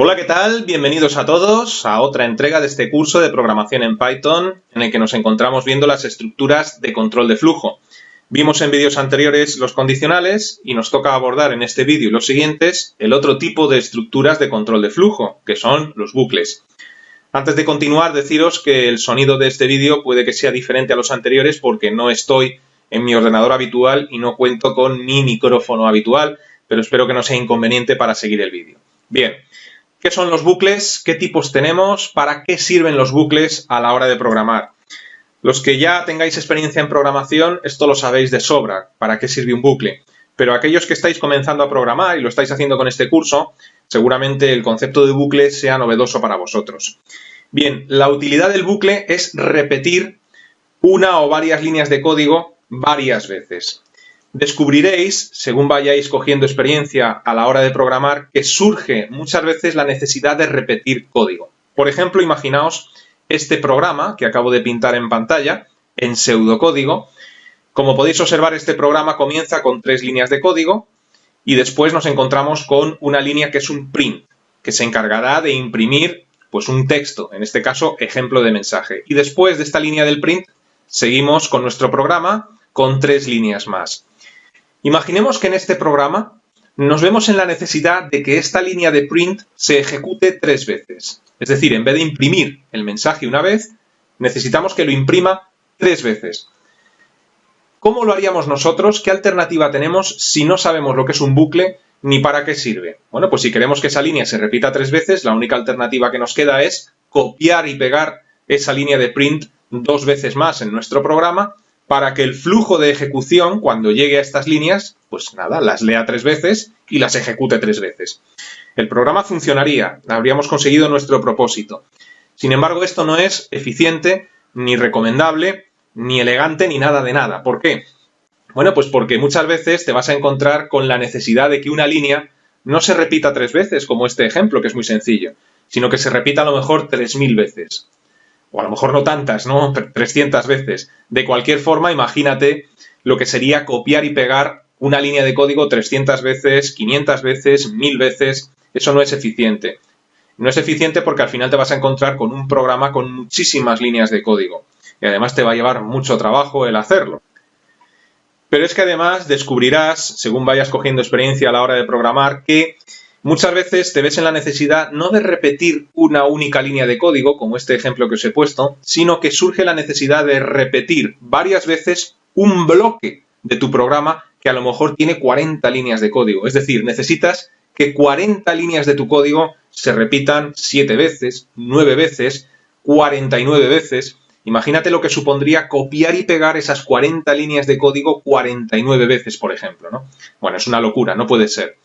Hola, ¿qué tal? Bienvenidos a todos a otra entrega de este curso de programación en Python en el que nos encontramos viendo las estructuras de control de flujo. Vimos en vídeos anteriores los condicionales y nos toca abordar en este vídeo y los siguientes el otro tipo de estructuras de control de flujo, que son los bucles. Antes de continuar, deciros que el sonido de este vídeo puede que sea diferente a los anteriores porque no estoy en mi ordenador habitual y no cuento con mi micrófono habitual, pero espero que no sea inconveniente para seguir el vídeo. Bien. ¿Qué son los bucles? ¿Qué tipos tenemos? ¿Para qué sirven los bucles a la hora de programar? Los que ya tengáis experiencia en programación, esto lo sabéis de sobra, para qué sirve un bucle. Pero aquellos que estáis comenzando a programar y lo estáis haciendo con este curso, seguramente el concepto de bucle sea novedoso para vosotros. Bien, la utilidad del bucle es repetir una o varias líneas de código varias veces. Descubriréis, según vayáis cogiendo experiencia a la hora de programar, que surge muchas veces la necesidad de repetir código. Por ejemplo, imaginaos este programa que acabo de pintar en pantalla, en pseudocódigo. Como podéis observar, este programa comienza con 3 líneas de código y después nos encontramos con una línea que es un print, que se encargará de imprimir pues, un texto, en este caso, ejemplo de mensaje. Y después de esta línea del print, seguimos con nuestro programa con 3 líneas más. Imaginemos que en este programa nos vemos en la necesidad de que esta línea de print se ejecute 3 veces. Es decir, en vez de imprimir el mensaje una vez, necesitamos que lo imprima 3 veces. ¿Cómo lo haríamos nosotros? ¿Qué alternativa tenemos si no sabemos lo que es un bucle ni para qué sirve? Bueno, pues si queremos que esa línea se repita 3 veces, la única alternativa que nos queda es copiar y pegar esa línea de print 2 veces más en nuestro programa para que el flujo de ejecución, cuando llegue a estas líneas, pues nada, las lea 3 veces y las ejecute 3 veces. El programa funcionaría, habríamos conseguido nuestro propósito. Sin embargo, esto no es eficiente, ni recomendable, ni elegante, ni nada de nada. ¿Por qué? Bueno, pues porque muchas veces te vas a encontrar con la necesidad de que una línea no se repita 3 veces, como este ejemplo, que es muy sencillo, sino que se repita a lo mejor 3000 veces. O a lo mejor no tantas, ¿no? 300 veces. De cualquier forma, imagínate lo que sería copiar y pegar una línea de código 300 veces, 500 veces, 1000 veces. Eso no es eficiente. No es eficiente porque al final te vas a encontrar con un programa con muchísimas líneas de código. Y además te va a llevar mucho trabajo el hacerlo. Pero es que además descubrirás, según vayas cogiendo experiencia a la hora de programar, que muchas veces te ves en la necesidad no de repetir una única línea de código, como este ejemplo que os he puesto, sino que surge la necesidad de repetir varias veces un bloque de tu programa que a lo mejor tiene 40 líneas de código. Es decir, necesitas que 40 líneas de tu código se repitan 7 veces, 9 veces, 49 veces. Imagínate lo que supondría copiar y pegar esas 40 líneas de código 49 veces, por ejemplo, ¿no? Bueno, es una locura, no puede ser.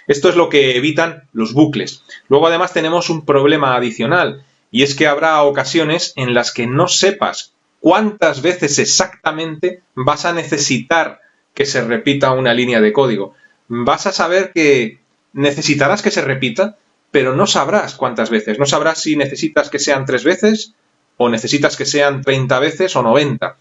Esto es lo que evitan los bucles. Luego, además, tenemos un problema adicional, y es que habrá ocasiones en las que no sepas cuántas veces exactamente vas a necesitar que se repita una línea de código. Vas a saber que necesitarás que se repita, pero no sabrás cuántas veces. No sabrás si necesitas que sean 3 veces, o necesitas que sean 30 veces o 90.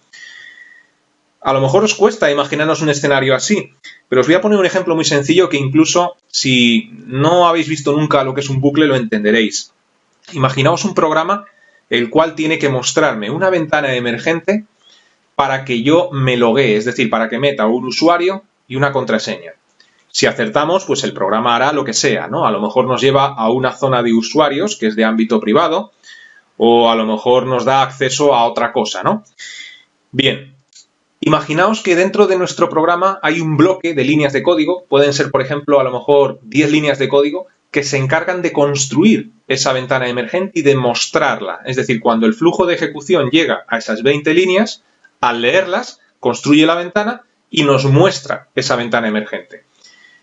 A lo mejor os cuesta imaginaros un escenario así, pero os voy a poner un ejemplo muy sencillo que incluso si no habéis visto nunca lo que es un bucle lo entenderéis. Imaginaos un programa el cual tiene que mostrarme una ventana emergente para que yo me loguee, es decir, para que meta un usuario y una contraseña. Si acertamos, pues el programa hará lo que sea, ¿no? A lo mejor nos lleva a una zona de usuarios que es de ámbito privado o a lo mejor nos da acceso a otra cosa, ¿no? Bien. Imaginaos que dentro de nuestro programa hay un bloque de líneas de código, pueden ser, por ejemplo, a lo mejor 10 líneas de código, que se encargan de construir esa ventana emergente y de mostrarla. Es decir, cuando el flujo de ejecución llega a esas 20 líneas, al leerlas, construye la ventana y nos muestra esa ventana emergente.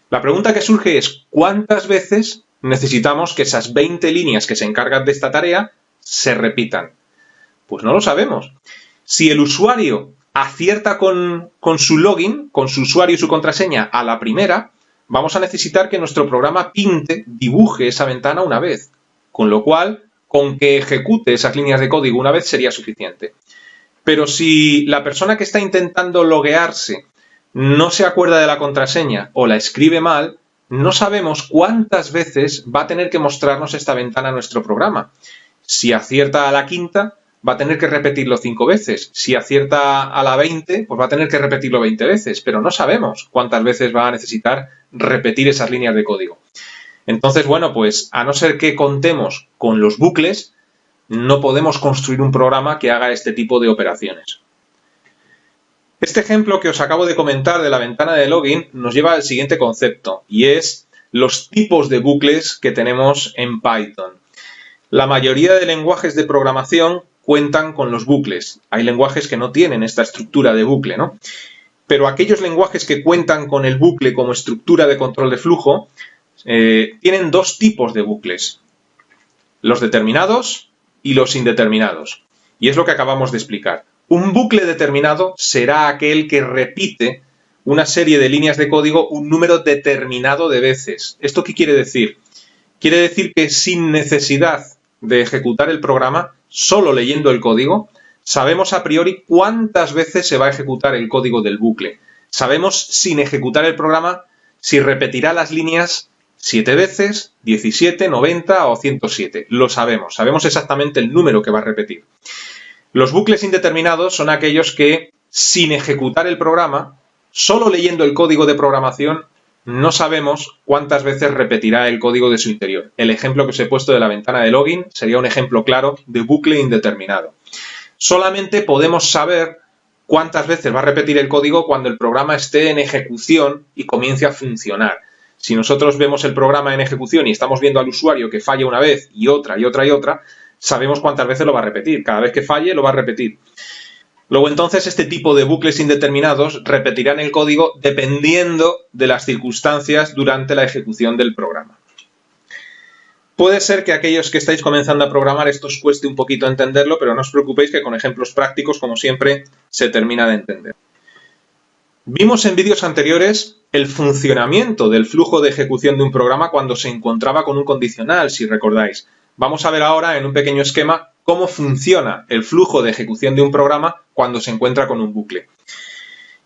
La pregunta que surge es, ¿cuántas veces necesitamos que esas 20 líneas que se encargan de esta tarea se repitan? Pues no lo sabemos. Si el usuario acierta con su login, con su usuario y su contraseña a la primera, vamos a necesitar que nuestro programa dibuje esa ventana una vez. Con lo cual, con que ejecute esas líneas de código una vez sería suficiente. Pero si la persona que está intentando loguearse no se acuerda de la contraseña o la escribe mal, no sabemos cuántas veces va a tener que mostrarnos esta ventana nuestro programa. Si acierta a la quinta, va a tener que repetirlo 5 veces. Si acierta a la 20, pues va a tener que repetirlo 20 veces, pero no sabemos cuántas veces va a necesitar repetir esas líneas de código. Entonces, bueno, pues a no ser que contemos con los bucles, no podemos construir un programa que haga este tipo de operaciones. Este ejemplo que os acabo de comentar de la ventana de login nos lleva al siguiente concepto, y es los tipos de bucles que tenemos en Python. La mayoría de lenguajes de programación cuentan con los bucles. Hay lenguajes que no tienen esta estructura de bucle, ¿no? Pero aquellos lenguajes que cuentan con el bucle como estructura de control de flujo tienen dos tipos de bucles, los determinados y los indeterminados. Y es lo que acabamos de explicar. Un bucle determinado será aquel que repite una serie de líneas de código un número determinado de veces. ¿Esto qué quiere decir? Quiere decir que sin necesidad de ejecutar el programa, solo leyendo el código, sabemos a priori cuántas veces se va a ejecutar el código del bucle. Sabemos sin ejecutar el programa si repetirá las líneas 7 veces, 17, 90 o 107. Lo sabemos. Sabemos exactamente el número que va a repetir. Los bucles indeterminados son aquellos que, sin ejecutar el programa, solo leyendo el código de programación, no sabemos cuántas veces repetirá el código de su interior. El ejemplo que os he puesto de la ventana de login sería un ejemplo claro de bucle indeterminado. Solamente podemos saber cuántas veces va a repetir el código cuando el programa esté en ejecución y comience a funcionar. Si nosotros vemos el programa en ejecución y estamos viendo al usuario que falla una vez y otra y otra y otra, sabemos cuántas veces lo va a repetir. Cada vez que falle lo va a repetir. Luego entonces este tipo de bucles indeterminados repetirán el código dependiendo de las circunstancias durante la ejecución del programa. Puede ser que a aquellos que estáis comenzando a programar esto os cueste un poquito entenderlo, pero no os preocupéis que con ejemplos prácticos, como siempre, se termina de entender. Vimos en vídeos anteriores el funcionamiento del flujo de ejecución de un programa cuando se encontraba con un condicional, si recordáis. Vamos a ver ahora en un pequeño esquema cómo funciona el flujo de ejecución de un programa cuando se encuentra con un bucle.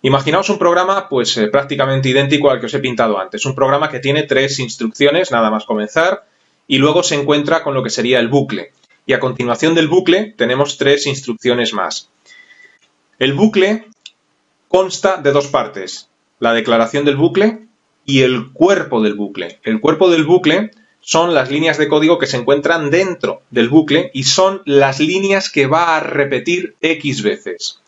Imaginaos un programa pues prácticamente idéntico al que os he pintado antes. Un programa que tiene 3 instrucciones, nada más comenzar, y luego se encuentra con lo que sería el bucle. Y a continuación del bucle tenemos 3 instrucciones más. El bucle consta de 2 partes, la declaración del bucle y el cuerpo del bucle. El cuerpo del bucle son las líneas de código que se encuentran dentro del bucle y son las líneas que va a repetir X veces.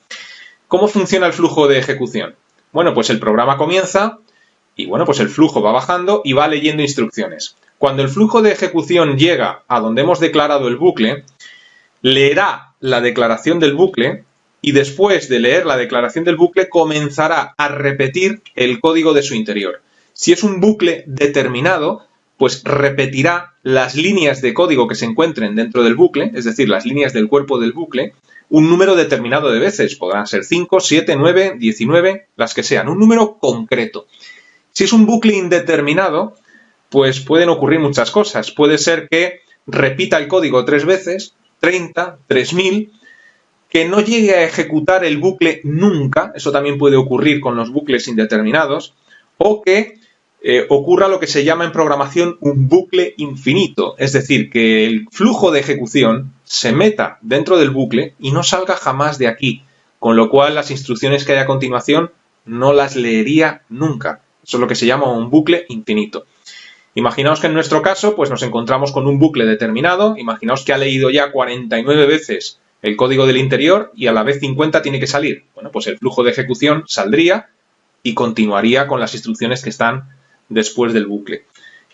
¿Cómo funciona el flujo de ejecución? Bueno, pues el programa comienza y bueno, pues el flujo va bajando y va leyendo instrucciones. Cuando el flujo de ejecución llega a donde hemos declarado el bucle, leerá la declaración del bucle y después de leer la declaración del bucle comenzará a repetir el código de su interior. Si es un bucle determinado, pues repetirá las líneas de código que se encuentren dentro del bucle, es decir, las líneas del cuerpo del bucle, un número determinado de veces. Podrán ser 5, 7, 9, 19, las que sean, un número concreto. Si es un bucle indeterminado, pues pueden ocurrir muchas cosas. Puede ser que repita el código 3 veces, 30, 3000, que no llegue a ejecutar el bucle nunca, eso también puede ocurrir con los bucles indeterminados, o que ocurra lo que se llama en programación un bucle infinito, es decir, que el flujo de ejecución se meta dentro del bucle y no salga jamás de aquí, con lo cual las instrucciones que hay a continuación no las leería nunca. Eso es lo que se llama un bucle infinito. Imaginaos que en nuestro caso pues nos encontramos con un bucle determinado, imaginaos que ha leído ya 49 veces el código del interior y a la vez 50 tiene que salir. Bueno, pues el flujo de ejecución saldría y continuaría con las instrucciones que están después del bucle.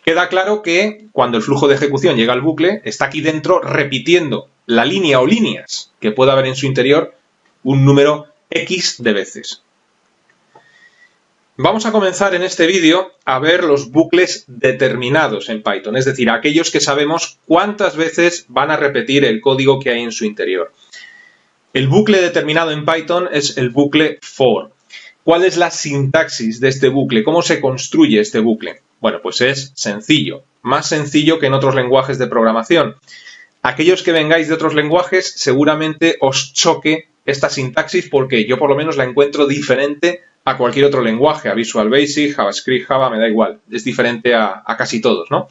Queda claro que cuando el flujo de ejecución llega al bucle, está aquí dentro repitiendo la línea o líneas que pueda haber en su interior un número X de veces. Vamos a comenzar en este vídeo a ver los bucles determinados en Python, es decir, aquellos que sabemos cuántas veces van a repetir el código que hay en su interior. El bucle determinado en Python es el bucle for. ¿Cuál es la sintaxis de este bucle? ¿Cómo se construye este bucle? Bueno, pues es sencillo, más sencillo que en otros lenguajes de programación. Aquellos que vengáis de otros lenguajes seguramente os choque esta sintaxis porque yo por lo menos la encuentro diferente a cualquier otro lenguaje, a Visual Basic, JavaScript, Java, me da igual, es diferente a casi todos, ¿no?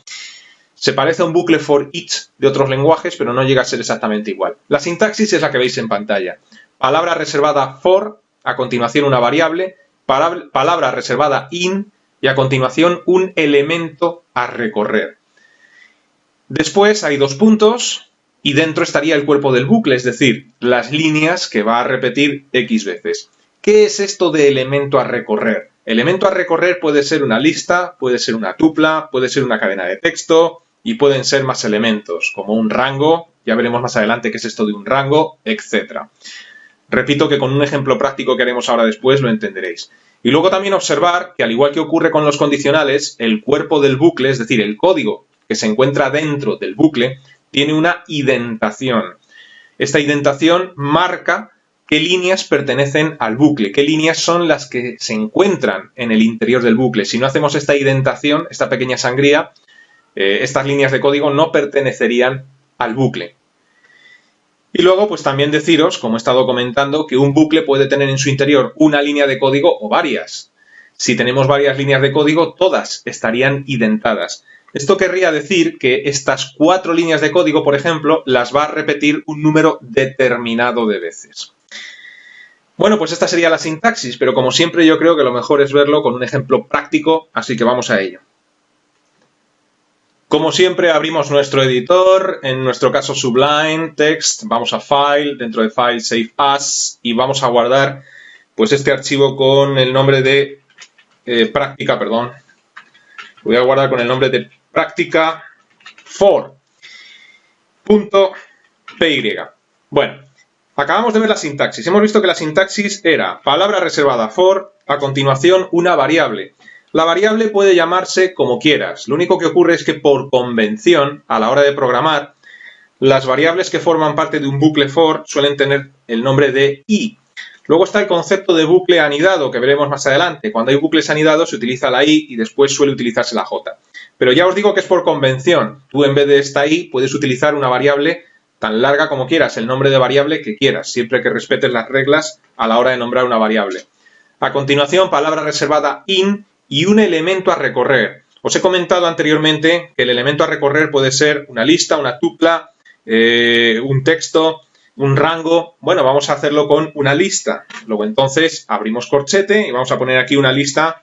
Se parece a un bucle for each de otros lenguajes, pero no llega a ser exactamente igual. La sintaxis es la que veis en pantalla. Palabra reservada for, a continuación una variable, palabra reservada in y a continuación un elemento a recorrer. Después hay dos puntos y dentro estaría el cuerpo del bucle, es decir, las líneas que va a repetir X veces. ¿Qué es esto de elemento a recorrer? Elemento a recorrer puede ser una lista, puede ser una tupla, puede ser una cadena de texto y pueden ser más elementos, como un rango, ya veremos más adelante qué es esto de un rango, etc. Repito que con un ejemplo práctico que haremos ahora después lo entenderéis. Y luego también observar que, al igual que ocurre con los condicionales, el cuerpo del bucle, es decir, el código que se encuentra dentro del bucle, tiene una indentación. Esta indentación marca qué líneas pertenecen al bucle, qué líneas son las que se encuentran en el interior del bucle. Si no hacemos esta indentación, esta pequeña sangría, estas líneas de código no pertenecerían al bucle. Y luego, pues también deciros, como he estado comentando, que un bucle puede tener en su interior una línea de código o varias. Si tenemos varias líneas de código, todas estarían indentadas. Esto querría decir que estas 4 líneas de código, por ejemplo, las va a repetir un número determinado de veces. Bueno, pues esta sería la sintaxis, pero como siempre yo creo que lo mejor es verlo con un ejemplo práctico, así que vamos a ello. Como siempre, abrimos nuestro editor, en nuestro caso Sublime, Text, vamos a File, dentro de File, Save As, y vamos a guardar pues este archivo con el nombre de práctica, perdón. Voy a guardar con el nombre de práctica for.py. Bueno, acabamos de ver la sintaxis. Hemos visto que la sintaxis era palabra reservada for, a continuación una variable. La variable puede llamarse como quieras. Lo único que ocurre es que por convención, a la hora de programar, las variables que forman parte de un bucle for suelen tener el nombre de i. Luego está el concepto de bucle anidado, que veremos más adelante. Cuando hay bucles anidados se utiliza la i y después suele utilizarse la j. Pero ya os digo que es por convención. Tú en vez de esta i puedes utilizar una variable tan larga como quieras, el nombre de variable que quieras, siempre que respetes las reglas a la hora de nombrar una variable. A continuación, palabra reservada in y un elemento a recorrer. Os he comentado anteriormente que el elemento a recorrer puede ser una lista, una tupla, un texto, un rango. Bueno, vamos a hacerlo con una lista. Luego entonces abrimos corchete y vamos a poner aquí una lista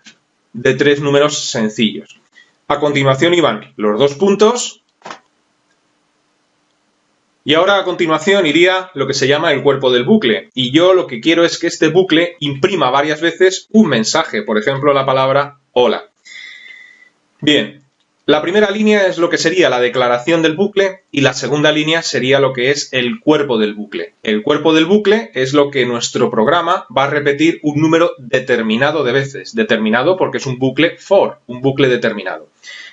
de 3 números sencillos. A continuación iban los 2 puntos. Y ahora a continuación iría lo que se llama el cuerpo del bucle. Y yo lo que quiero es que este bucle imprima varias veces un mensaje, por ejemplo la palabra hola. Bien, la primera línea es lo que sería la declaración del bucle y la segunda línea sería lo que es el cuerpo del bucle. El cuerpo del bucle es lo que nuestro programa va a repetir un número determinado de veces. Determinado porque es un bucle for, un bucle determinado.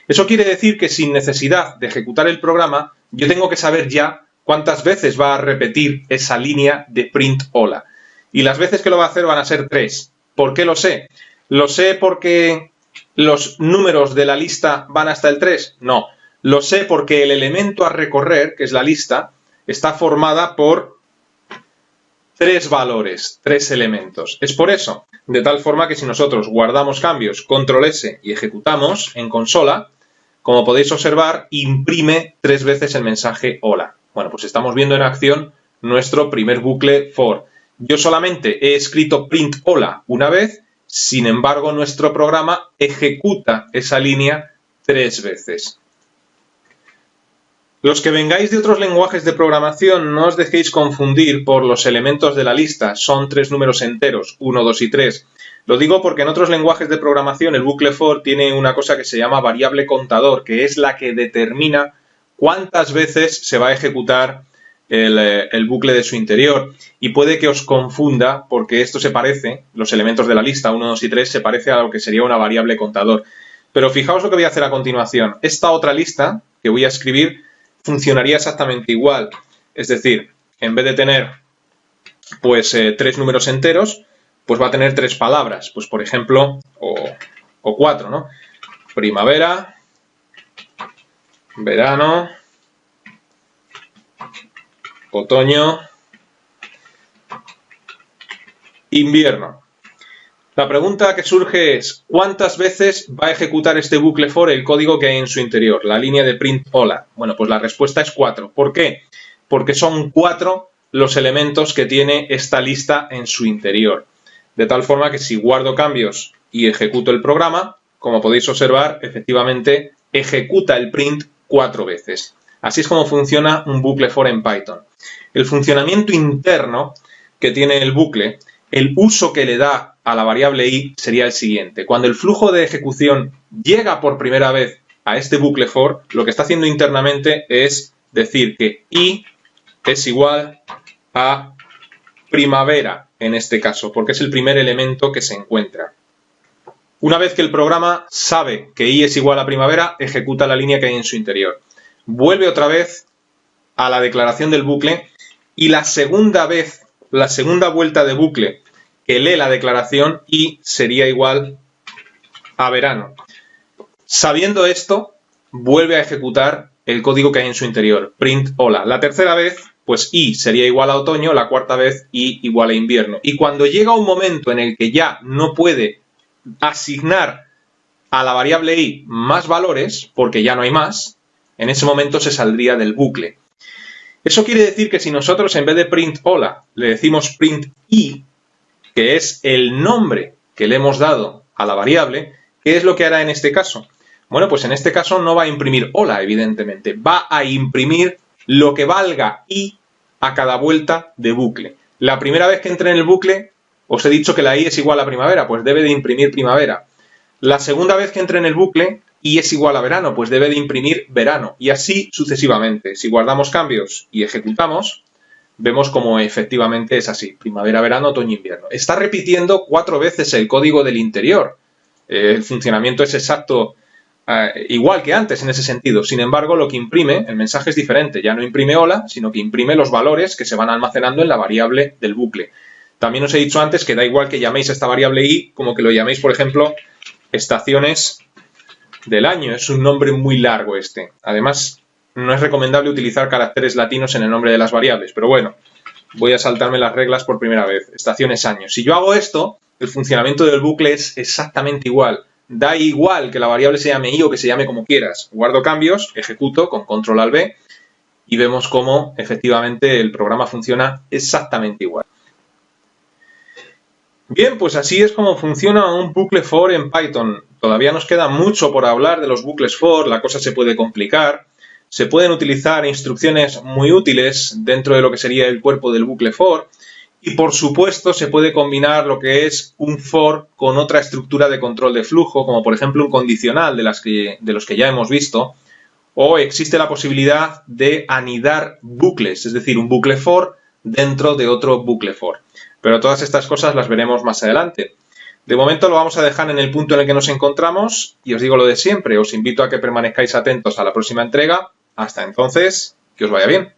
Eso quiere decir que sin necesidad de ejecutar el programa, yo tengo que saber ya cuántas veces va a repetir esa línea de print hola. Y las veces que lo va a hacer van a ser 3. ¿Por qué lo sé? ¿Lo sé porque los números de la lista van hasta el 3? No. Lo sé porque el elemento a recorrer, que es la lista, está formada por 3 valores, 3 elementos. Es por eso, de tal forma que si nosotros guardamos cambios, control S y ejecutamos en consola, como podéis observar, imprime 3 veces el mensaje hola. Bueno, pues estamos viendo en acción nuestro primer bucle for. Yo solamente he escrito print hola una vez, sin embargo nuestro programa ejecuta esa línea 3 veces. Los que vengáis de otros lenguajes de programación no os dejéis confundir por los elementos de la lista, son 3 números enteros, 1, 2 y 3. Lo digo porque en otros lenguajes de programación el bucle for tiene una cosa que se llama variable contador, que es la que determina cuántas veces se va a ejecutar el bucle de su interior. Y puede que os confunda porque esto se parece, los elementos de la lista 1, 2 y 3, se parece a lo que sería una variable contador. Pero fijaos lo que voy a hacer a continuación. Esta otra lista que voy a escribir funcionaría exactamente igual. Es decir, en vez de tener pues 3 números enteros, pues va a tener 3 palabras. Pues por ejemplo, o 4, ¿no? Primavera, verano, otoño, invierno. La pregunta que surge es, ¿cuántas veces va a ejecutar este bucle for el código que hay en su interior, la línea de print hola? Bueno, pues la respuesta es 4. ¿Por qué? Porque son 4 los elementos que tiene esta lista en su interior. De tal forma que si guardo cambios y ejecuto el programa, como podéis observar, efectivamente ejecuta el print 4 veces. Así es como funciona un bucle for en Python. El funcionamiento interno que tiene el bucle, el uso que le da a la variable i sería el siguiente. Cuando el flujo de ejecución llega por primera vez a este bucle for, lo que está haciendo internamente es decir que i es igual a primavera en este caso, porque es el primer elemento que se encuentra. Una vez que el programa sabe que i es igual a primavera, ejecuta la línea que hay en su interior. Vuelve otra vez a la declaración del bucle y la segunda vuelta de bucle que lee la declaración i sería igual a verano. Sabiendo esto, vuelve a ejecutar el código que hay en su interior, print hola. La tercera vez, pues i sería igual a otoño, la cuarta vez i igual a invierno. Y cuando llega un momento en el que ya no puede asignar a la variable i más valores, porque ya no hay más, en ese momento se saldría del bucle. Eso quiere decir que si nosotros en vez de print hola le decimos print i, que es el nombre que le hemos dado a la variable, ¿qué es lo que hará en este caso? Bueno, pues en este caso no va a imprimir hola, evidentemente. Va a imprimir lo que valga i a cada vuelta de bucle. La primera vez que entre en el bucle, os he dicho que la i es igual a primavera, pues debe de imprimir primavera. La segunda vez que entre en el bucle, i es igual a verano, pues debe de imprimir verano. Y así sucesivamente. Si guardamos cambios y ejecutamos, vemos como efectivamente es así, primavera, verano, otoño, invierno. Está repitiendo 4 veces el código del interior. El funcionamiento es exacto, igual que antes en ese sentido. Sin embargo, lo que imprime, el mensaje es diferente. Ya no imprime hola, sino que imprime los valores que se van almacenando en la variable del bucle. También os he dicho antes que da igual que llaméis a esta variable i como que lo llaméis, por ejemplo, estaciones del año. Es un nombre muy largo este. Además, no es recomendable utilizar caracteres latinos en el nombre de las variables, pero bueno, voy a saltarme las reglas por primera vez. Estaciones año. Si yo hago esto, el funcionamiento del bucle es exactamente igual. Da igual que la variable se llame i o que se llame como quieras. Guardo cambios, ejecuto con control al b y vemos cómo efectivamente el programa funciona exactamente igual. Bien, pues así es como funciona un bucle for en Python. Todavía nos queda mucho por hablar de los bucles for, la cosa se puede complicar. Se pueden utilizar instrucciones muy útiles dentro de lo que sería el cuerpo del bucle for y, por supuesto, se puede combinar lo que es un for con otra estructura de control de flujo, como por ejemplo un condicional de los que ya hemos visto, o existe la posibilidad de anidar bucles, es decir, un bucle for dentro de otro bucle for. Pero todas estas cosas las veremos más adelante. De momento lo vamos a dejar en el punto en el que nos encontramos y os digo lo de siempre, os invito a que permanezcáis atentos a la próxima entrega. Hasta entonces, que os vaya bien.